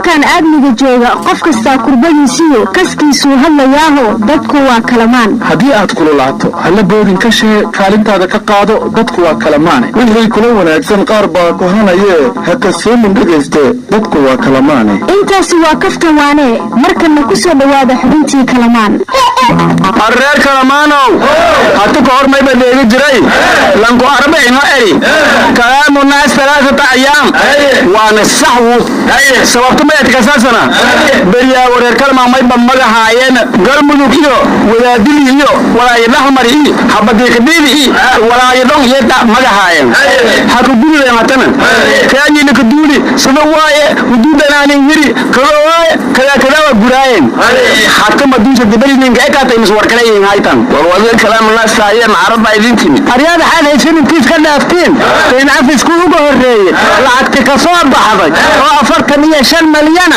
كان أدنى جوجا قفك استاكربني سيو كسكي سوهلا ياهو دتكوا كلمان هدي أتقول لعطو هلا بودين كشه كالنت هذا كقاضو دتكوا كلمان وهي كلون أجسام قاربا كهانا يه هكسر من دقيسته دتكوا كلمان أنت سوا كفت وانه مركن نكسر بواده حبيتي كلمان الرجال كلامانو هاتو كور ما يبدأ جري لانكو أربعة نوعي كلام الناس 3 أيام وأنا الصحو سبب ما يتكسرنا بريا ورجال كلام ما يبمر هاين قال ملوكيو ولا دليو ولا يرحمري حبدي كبيري ولا يدون يدا مر هاين هكذا يا متنا كأني نكدولي سنواي ودودنا نيجري كلواي كلا وبراين حتى ما دوش الدبلي نيجي كاتي مسوار كلاين هايتان والله كلام الناس ساير عرب بايدينتني أرياد حال هيشين كيف كنا أفتين لين عفيس كله بهري لعكت كصوب بحضي وأفرت 100 مليون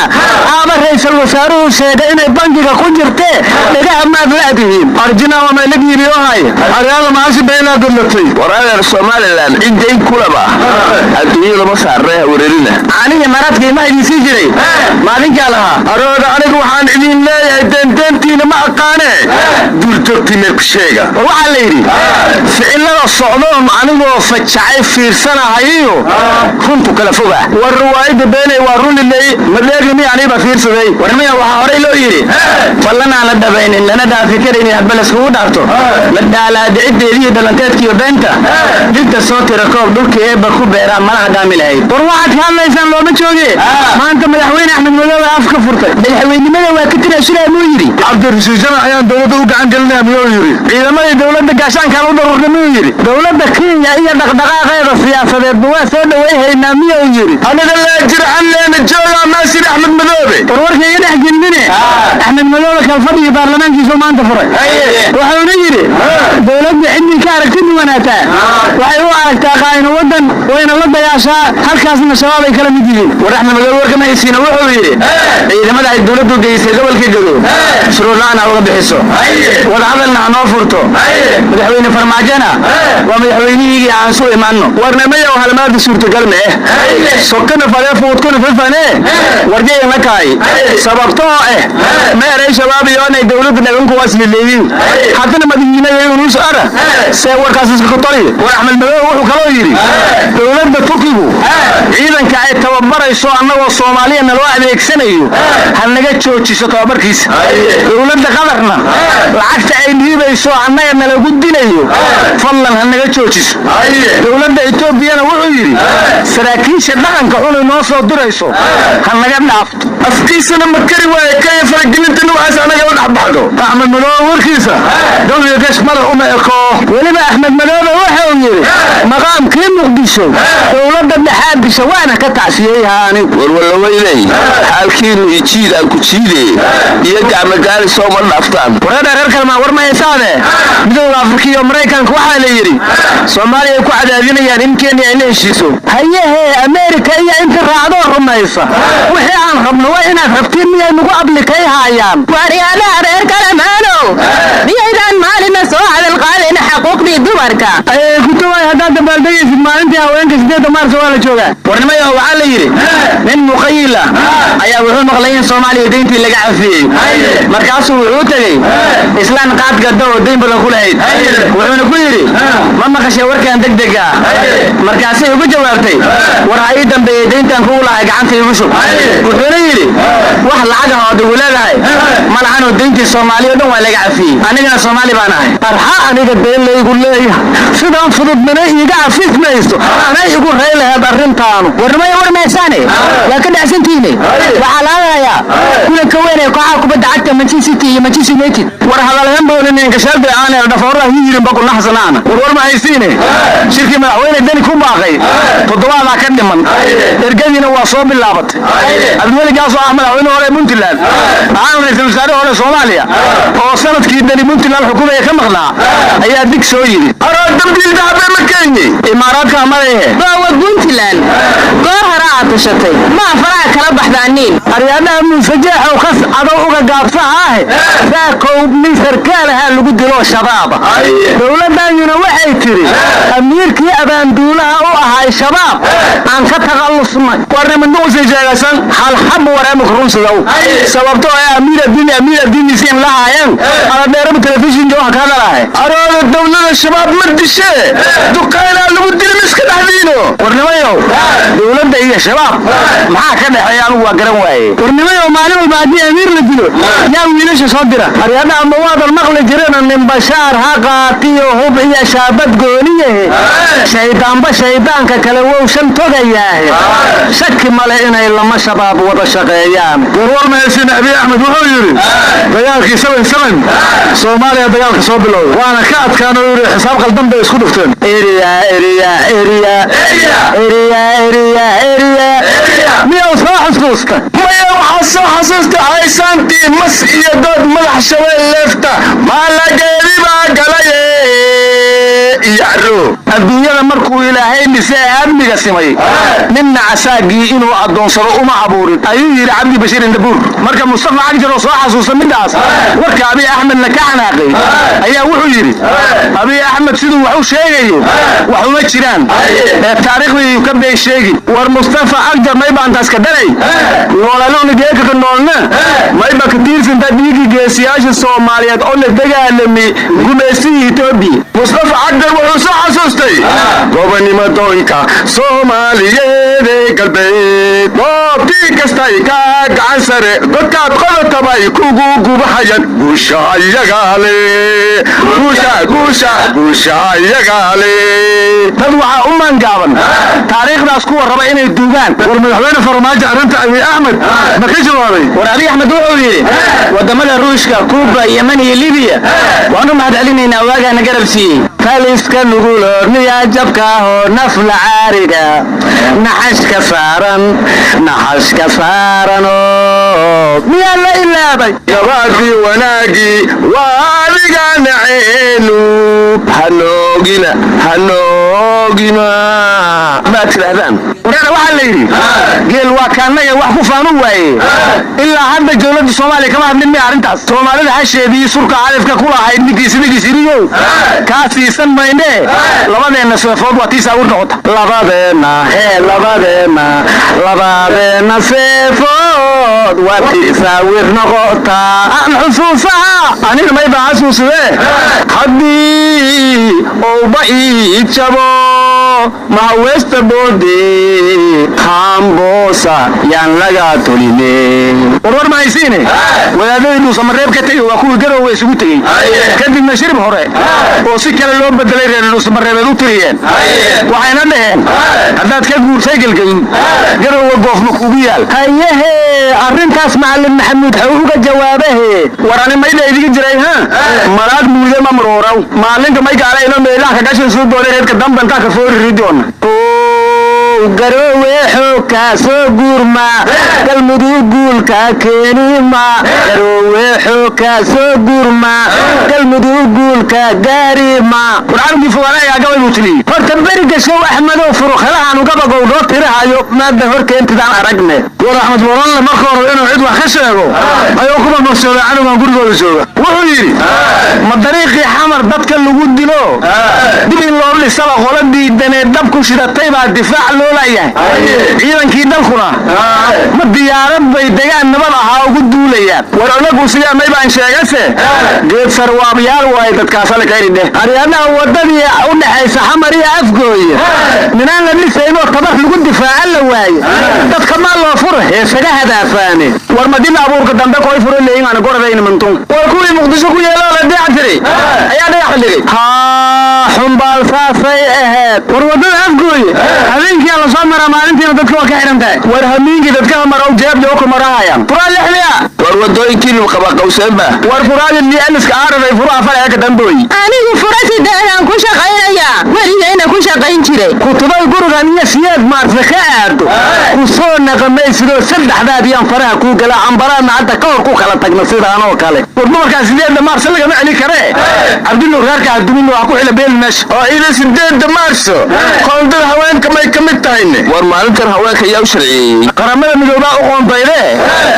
أمر رئيس الوزراء سيدنا البنك كونجرتة لقى ما بلادين أرجنا وما نجي بيوهاي أرياد ما أسي بينا دلتي ورأي الصومال الآن إنتي كلها الدنيا لما سعرها ورينا أنا مرات كيما يسيجري ما نجالها أراد أنا روحان إذن لا يدنتي لما أقانع دولتك مكشيغا وعليري فإلا الصعلون عنه فتشعي في سنة هايو كنت كلفوها والروايد بيني وارون اللي مدلاقني يعني بفير سبي ورمي وحاوري لو يري فلنا على الدبين إننا دا فكريني أبلس هو دارتو لدى على دعيد دي دلنتاتك وبنتا جلت صوتي ركوب دولك إيه بكو بيرا ملح دامل هاي ورواحد كان ليسان لو بتشوغي ما أنت ملحوين أحمد مدولا أفكا فرطة بالحوين مدولا وكتنا شلا مو يري عبد الرسول جمع أيام دولة وقعان قلنا ميو يري إذا ما دولة قاشان كانوا ضرورنا ميو يري دولة كينيا إيا دقدقاء غير السياسة الدواسة دويها إنا ميو يري أنا دلنا أجرع لنا الجولة ماسي أحمد مدوبي ورورك ينح جنبني أحمد مدوبي كان فضي بارلمان كيسو ما انت فرق وحاونا يري دولة عندي كاركتين وناتا وحيو عركتا قاين ودن وين الله دياشا هل كاسنا شباب يكلم يجيبين ورحمة مدوبي كما يسينا وحو يري إذا مدى الدولة قيسي قبل كيقلو شروع لنا أولا بحسو والعملنا عنو فرطو مدحويني فرماجنا ومدحويني يجي عن سوء مانو ورنمية وهالماد سورة قلمه سوكنا فليفو وتكون في الفناء ورجي مكاي سببتو ما رأي شبابي وانا الدولة نغنكو واسل الليبين حتى لما دينا يونس أرى سيور كاسس كطري ورحمة المدوى وحكالو يري دولة بتوكيبو إذن كاي توبر يسوع أنه والصومالية أن الواحد يكسنيو هنجد شوتشي ستوبر كيس دولة قدرنا العكس عيني بيسوع أنه أن لو قدينيو فضلا هنجد شوتشي دولة إثيوبيا وحيري سراكيش الدقن كحول نوصل دريسو هنجد نافط أفتيسنا مكري وكيف رجلت نوعس أنا جود حبحده أحمد ملوه وركيسة دولة يقش مرة أميكو ولما أحمد ملوه وحيري مقام كريم مقدسو دولة بحاد بسوانا كتعسيها هاني والله ويلي حالكين يتشيد أنكو تشيدي يجع مقالي صوم الأفطان وهذا غير كلمة ورما يسانه بدون أفريقيا ومريكان كوحا ليري صوماليا يكو عدادين يعني يمكن يعني يشيسو هي أمريكا هي انت رعدو رميسة وحي عن خبنا وإنا فبتين مياه نقو قبلك ايها أيام وريانا غير كلمانو بيهدان مالنا سوء على القالين حقوق دي دوباركا ايه كنتوا هذا دبالدي في ما انت وينك سديد مار سوال جوغا ورنما يا وعلى يري من مخيلة ايا وحو مقلين صوماليا دينتي اللي قاعد فيه مركاسو وحو تغي إسلام قاد قدو دين بلن كلهيد وحو نكو يري ما مقشي وركان دق دقا مركاسي وكو جوابتي ورأي دنبي دينتان كولا قعنتي يوشو وحو يري واحد لعقها دولادهاي ملعنو دينتي الصومالية دون ولا قاعد فيه أنا صومالي باناي أرحاء أنا قدين لي يقول لي سيدان فضد مني يقع فيك ميستو أنا يقول هاي لها برنتانو ورمي ساني لكن عسنتيني وعلى يا كل كويني قاعك بدي عدت مانشستر سيتي مانشستر يونايتد ورها لهم بقولني إنك شرط أنا دفعوا يجري بقول نحصل أنا ورما هيسيني شركة ما وين الدنيا كم باقي فضوا على كده من إرجعنا وصوب اللعبة الدنيا جالسوا أحمد وين ولا منتلان عامل رئيس الوزراء ولا صوماليا وصلت كده منتلان الحكومة كم خلا هي أديك سويري أراد تبديل ده بمكاني إمارات كاملة هو منتلان قارها راعت الشتي ما فرع كلام بحدانين أريانا من سجاح وخس أضوء gaabsaha saaqow misarkaalaha lagu dilo shabaab dowladdaanuna waxay tiri amiirkii abaanduulaha u ahaa shabaab aan ka taqallusnay warnimadnuusi sheegasan hal xab wareemuk runsidow sababtoo ah amiiradiiniisiin lahaayeen aladheeraba telefishin jooha ka hadalahay arooda dowlada shabaab ma dishe duqaynaa lagu dili miska dhexdiino warnimayow dowladda iyo shabaab maxaa ka dhexeeya anugu waa garan waaye warnimayow maalin walba haddii amiir la dilo yaa wiilasha soo dira aryadhaha ma waadan maqli jirena nin bashaar ha qaatiyo hub iyo shaabad gooniyahe shaydaanba shaydaanka kale wow shan togayaahe shaki male inay lama shabaab wada shaqeeyaan warwar mahaysin abiy axmed wuxuu yidhi dagaalkii soomaaliya dagaalka soo bilowda waana ka adkaan oo yidhi xisaab qaldan bay isku dhufteen miyaw soo xasuusta maya waxaa soo xasuusta haysaantii mas iyo dood madax shabeel leefta maalageedi baa galaye iyaro adduunyada markuu ilaahay dhisay amniga simay ninna casaagii inuu adoonsado uma abuurin ayuu yidhi cabdi bashiir indabuur marka mustafa cagjar oo soo xasuusta midaas warka abiy axmed la ka xanaaqay ayaa wuxuu yidhi abiy axmed siduu wax u sheegayay wax uma jiraan taariikhdii ka bay sheegi war mustafa cagjar may baantaas ka dhalay noolaalowna geeka noolna mayba ka tiirsinta dhiigii geesiyaasha soomaaliyeed oo la dagaalamay gumaystii Itoobiya mustafa cagjar wuxuu soo xasuustay gobonimadooyinka soomaaliyeed ee galbeed goobtii kastay ka gacan sare dadkaad qodotabay kugu gubahayaan guusha iyagaale guusha iyagaale dad waxaa u maangaaban taariikhdaas kuwa raba inay duugaan war madaxweyne farmaajo arrinta abiy axmed ma ka jawaabay war abiy axmed wuxuu yidhi wadamada ruushka kuuba yeman iyo libiya waanu mahad celinaynaa waagaana garab siiyey kaliska nugulorniya jabkaahoo nafla caariga naxashka saaranoo miyaa la ilaabay gabaadii wanaagii waa adiga naceenu hanoogina maad tidhaahdaan warana waxaa la yidhi geel waa kaannaga wax ku faanu waaye ilaa hadda dowladda soomaaliya kama hadlin miya arrintaas soomaalida hasheedii surka califka ku lahayd ninkiisiriyow kaa siisan maynee labadeenna seefood waa tii saawir noqota labadeenna seefood waa tii saawir noqotaa aan xusuusaha aniga may baa xasuusadee haddii ouba ii jabo mahaweesta boode haamboosa yaan laga toline warwar mahaysiine wadaadadii dhuusamareeb ka tegey waa kuwii garowe isugu tegey kadibna shirib hore oo si kale loo bedelay reer dhuusamareebeed u tiriyeen waxayna dhaheen haddaad ka guurtay gelgelin garowe goofma kugu yaal hayehe arrintaas macallin maxamuud xaw uga jawaabahe warani mayda idiga jiray malaad muude ma marooraw maalinka may gaalayno meelaha kagashan soo doonay reedka dambantaa ka foori ridoon garowe xookaa soo guurma galmudug guulka keenima garowe xookaa soo guurma galmudug guulka gaarima warcanugii fogaana ayaa gabay buu tiliyey horta beriga show axmedow furukhalahaan ugabagow noo tirahayo maadda horkeentidaan aragne war axmed waranle marka hore inuu cid wax ka sheego ayuu ku marmarsooday canugan gurigooda jooga wuxuu yidhi ma dariiqii xamar dadka lagu dilo dib in loo dhisaba qola diidanee dab ku shidatay baa difaac loo layahay ciidankii dalkuna ma diyaarad bay degaan nabad ahaa ugu duulayaan war anagu sidaa may baan sheegase geed sarwaabyaal waaye dadkaasale kaydhe aryadaha wadadii u dhexaysa xamar iyo afgooye minaan la dhisaynoo tabar lagu difaaca la waaye dadka maa loo fura heesaga hadaafaane war madina abuurka dambe koy furo leeyin aan goradayna mantun war kuwii muqdisho ku yeeloo la deeca tiri ayaa dhagax dhigay xumbaal saasay ahayd war wadada afgooye habeenkii la soo maraa maalintiina dadka waa ka xidhan tahay war hamiinkii dadka marow jeeb jooku marahayaan furaa lixliya war wadooyinkii qaba qawseenba war furaadi lialiska aarabay furaa falaga ka dambooy anigu fura sideedaan ku shaqaynaya weligayna ku shaqayn jiray kutubay gurigan iyo siyeed maarsa ka aado ku soo naqamaysidoo saddexdaadiyaan faraha kuu gala cambaraadna hadda ka hor ku kala tagna sidaanoo kale war dumarkaa sideedda maarsa lagama celi karee cabdillo reerka hadumin waa ku xila beel meesha oo ila sideedda maarso qoondada haweenka may ka mid tahayne war maalintan haweenka yaa u sharciyey qaramada midoobaa u qoondayde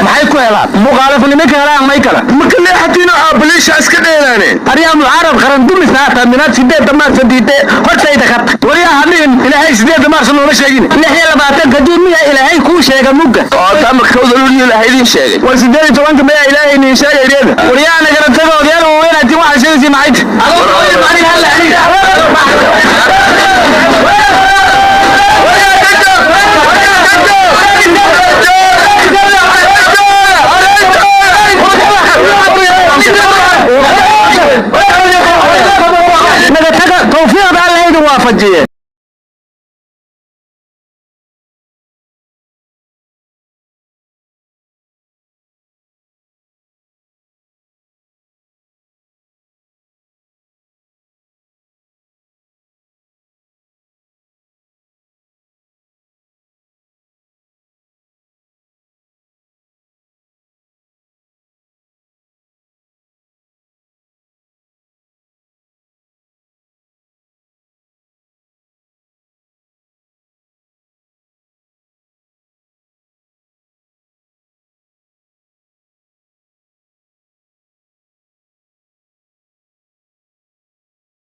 maxay ku helaan muqaalifnimo ka helaan may aryaam mucaarad qaran dumisna taaminaad 8 maars diite hortayda ka wariya hadin ilaahay 8 maars loo sheegin 26 kadib miya ilaahay ku sheega mugga oo tama kawdaluu ilaahay idin sheegay war 18 ma ilaahay idin sheegay reeda wariya ana garantagooda yar weynati waxa sheegay maayid توفيق الله يدوافجيه